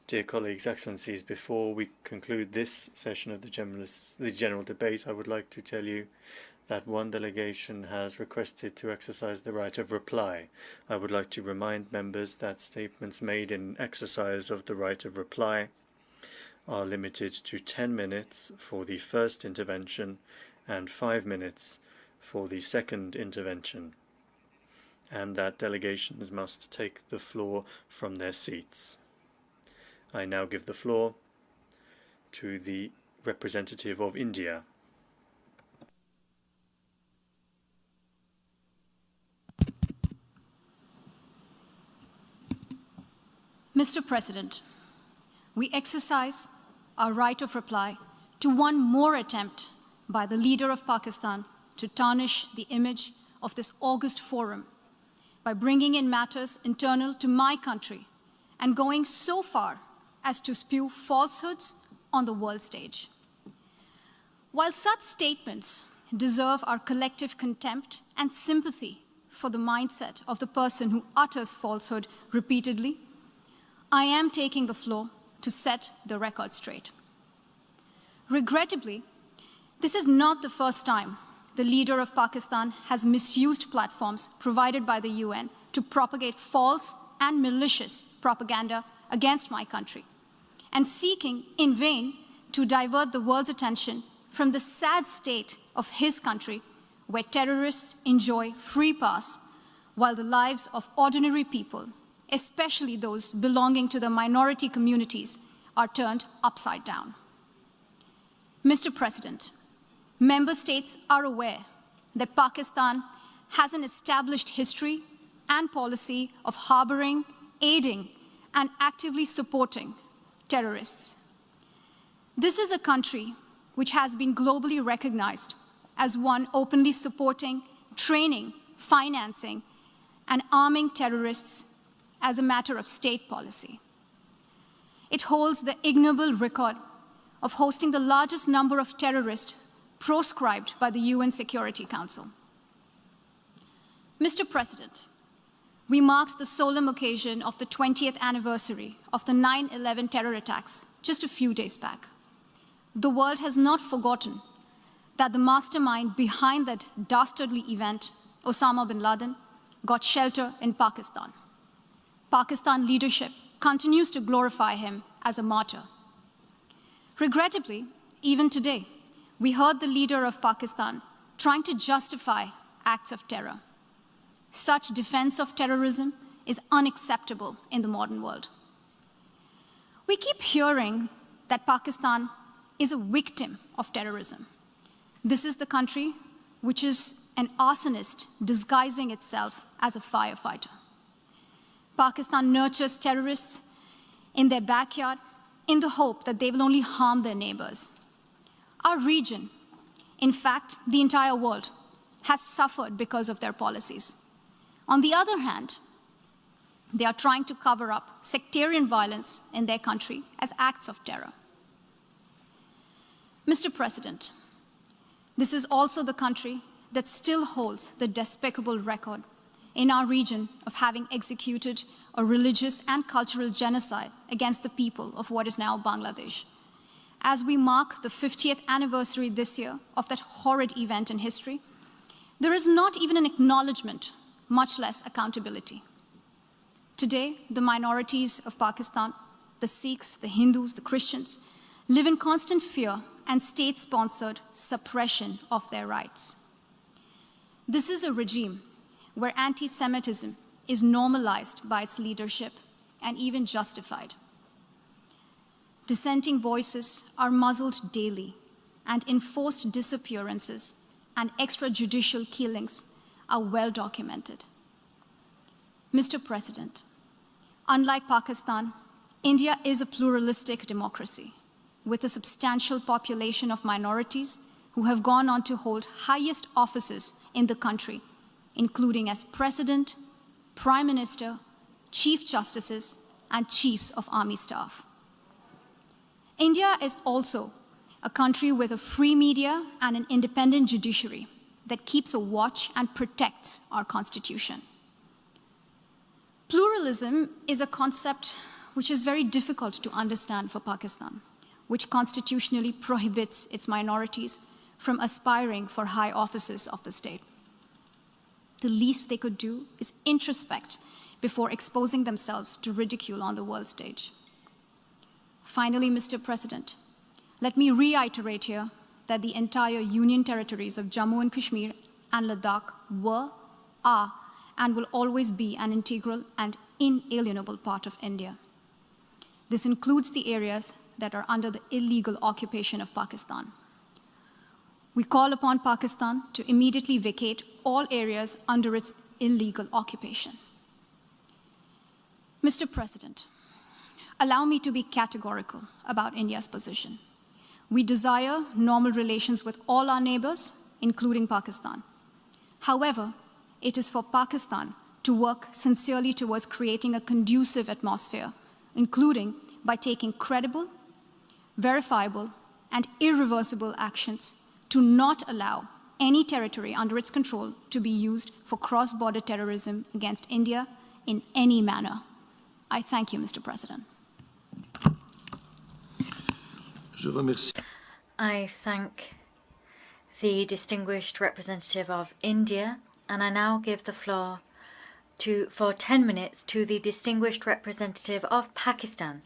Dear colleagues, excellencies, before we conclude this session of the general debate, I would like to tell you that one delegation has requested to exercise the right of reply. I would like to remind members that statements made in exercise of the right of reply are limited to 10 minutes for the first intervention and 5 minutes for the second intervention, and that delegations must take the floor from their seats. I now give the floor to the representative of India. Mr. President, we exercise our right of reply to one more attempt by the leader of Pakistan to tarnish the image of this august forum by bringing in matters internal to my country and going so far as to spew falsehoods on the world stage. While such statements deserve our collective contempt and sympathy for the mindset of the person who utters falsehood repeatedly, I am taking the floor to set the record straight. Regrettably, this is not the first time the leader of Pakistan has misused platforms provided by the UN to propagate false and malicious propaganda against my country, and seeking in vain to divert the world's attention from the sad state of his country, where terrorists enjoy free pass while the lives of ordinary people, especially those belonging to the minority communities, are turned upside down. Mr. President, member states are aware that Pakistan has an established history and policy of harboring, aiding, and actively supporting terrorists. This is a country which has been globally recognized as one openly supporting, training, financing, and arming terrorists as a matter of state policy. It holds the ignoble record of hosting the largest number of terrorists proscribed by the UN Security Council. Mr. President, we marked the solemn occasion of the 20th anniversary of the 9/11 terror attacks just a few days back. The world has not forgotten that the mastermind behind that dastardly event, Osama bin Laden, got shelter in Pakistan. Pakistan leadership continues to glorify him as a martyr. Regrettably, even today, we heard the leader of Pakistan trying to justify acts of terror. Such defense of terrorism is unacceptable in the modern world. We keep hearing that Pakistan is a victim of terrorism. This is the country which is an arsonist disguising itself as a firefighter. Pakistan nurtures terrorists in their backyard in the hope that they will only harm their neighbors. Our region, in fact, the entire world, has suffered because of their policies. On the other hand, they are trying to cover up sectarian violence in their country as acts of terror. Mr. President, this is also the country that still holds the despicable record in our region of having executed a religious and cultural genocide against the people of what is now Bangladesh. As we mark the 50th anniversary this year of that horrid event in history, there is not even an acknowledgement, much less accountability. Today, the minorities of Pakistan, the Sikhs, the Hindus, the Christians, live in constant fear and state-sponsored suppression of their rights. This is a regime where anti-Semitism is normalized by its leadership and even justified. Dissenting voices are muzzled daily, and enforced disappearances and extrajudicial killings are well documented. Mr. President, unlike Pakistan, India is a pluralistic democracy with a substantial population of minorities who have gone on to hold highest offices in the country, including as President, Prime Minister, Chief Justices, and Chiefs of Army Staff. India is also a country with a free media and an independent judiciary that keeps a watch and protects our Constitution. Pluralism is a concept which is very difficult to understand for Pakistan, which constitutionally prohibits its minorities from aspiring for high offices of the state. The least they could do is introspect before exposing themselves to ridicule on the world stage. Finally, Mr. President, let me reiterate here that the entire Union territories of Jammu and Kashmir and Ladakh were, are, and will always be an integral and inalienable part of India. This includes the areas that are under the illegal occupation of Pakistan. We call upon Pakistan to immediately vacate all areas under its illegal occupation. Mr. President, allow me to be categorical about India's position. We desire normal relations with all our neighbors, including Pakistan. However, it is for Pakistan to work sincerely towards creating a conducive atmosphere, including by taking credible, verifiable, and irreversible actions to not allow any territory under its control to be used for cross-border terrorism against India in any manner. I thank you, Mr. President. I thank the distinguished representative of India, and I now give the floor for 10 minutes to the distinguished representative of Pakistan.